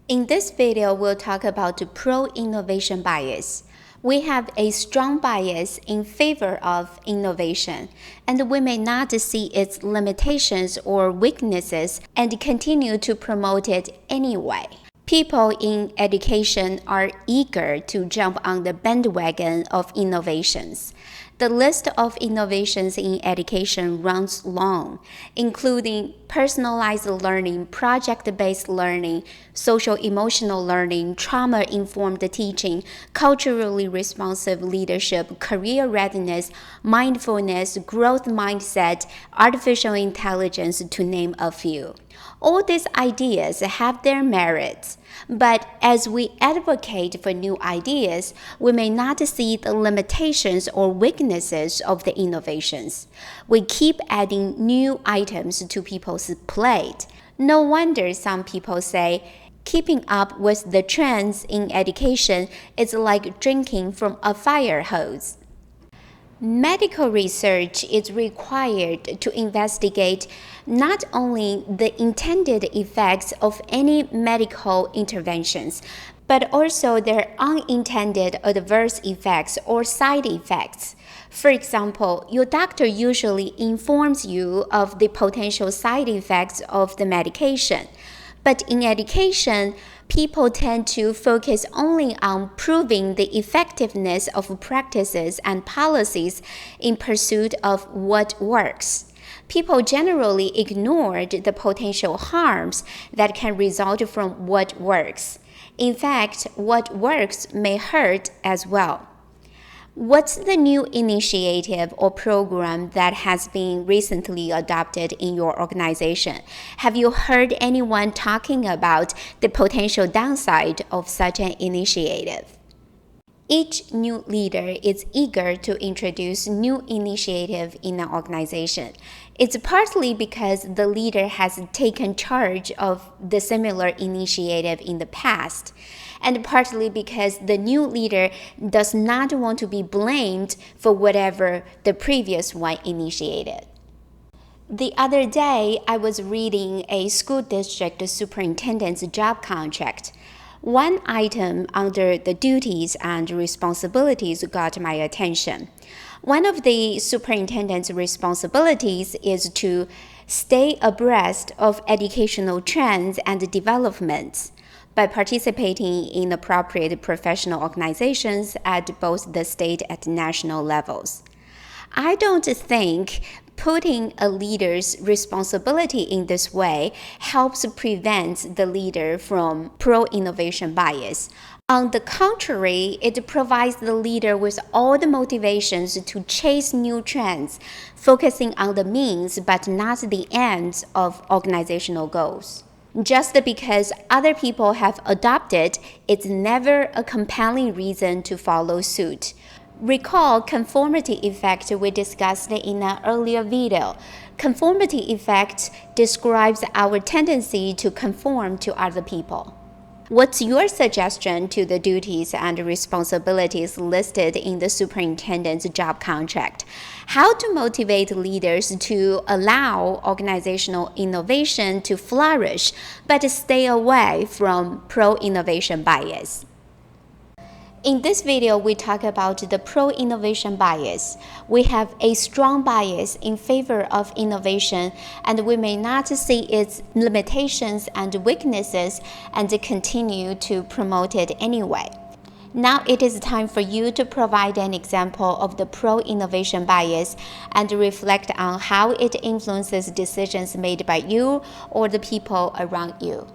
In this video, we'll talk about the pro-innovation bias. We have a strong bias in favor of innovation, and we may not see its limitations or weaknesses and continue to promote it anyway. People in education are eager to jump on the bandwagon of innovations. The list of innovations in education runs long, including personalized learning, project-based learning, social-emotional learning, trauma-informed teaching, culturally responsive leadership, career readiness, mindfulness, growth mindset, artificial intelligence, to name a few. All these ideas have their merits, but as we advocate for new ideas, we may not see the limitations or weaknesses of the innovations. We keep adding new items to people's plate. No wonder some people say, keeping up with the trends in education is like drinking from a fire hose. Medical research is required to investigate not only the intended effects of any medical interventions, but also their unintended adverse effects or side effects. For example, your doctor usually informs you of the potential side effects of the medication. But in education, people tend to focus only on proving the effectiveness of practices and policies in pursuit of what works. People generally ignored the potential harms that can result from what works. In fact, what works may hurt as well. What's the new initiative or program that has been recently adopted in your organization? Have you heard anyone talking about the potential downside of such an initiative? Each new leader is eager to introduce new initiative in an organization. It's partly because the leader has taken charge of the similar initiative in the past, and partly because the new leader does not want to be blamed for whatever the previous one initiated. The other day, I was reading a school district superintendent's job contract. One item under the duties and responsibilities got my attention. One of the superintendent's responsibilities is to stay abreast of educational trends and developments by participating in appropriate professional organizations at both the state and national levels. I don't think putting a leader's responsibility in this way helps prevent the leader from pro-innovation bias. On the contrary, it provides the leader with all the motivations to chase new trends, focusing on the means but not the ends of organizational goals. Just because other people have adopted, it's never a compelling reason to follow suit. Recall conformity effect we discussed in an earlier video. Conformity effect describes our tendency to conform to other people. What's your suggestion to the duties and responsibilities listed in the superintendent's job contract? How to motivate leaders to allow organizational innovation to flourish, but stay away from pro-innovation bias? In this video, we talk about the pro-innovation bias. We have a strong bias in favor of innovation, and we may not see its limitations and weaknesses and continue to promote it anyway. Now it is time for you to provide an example of the pro-innovation bias and reflect on how it influences decisions made by you or the people around you.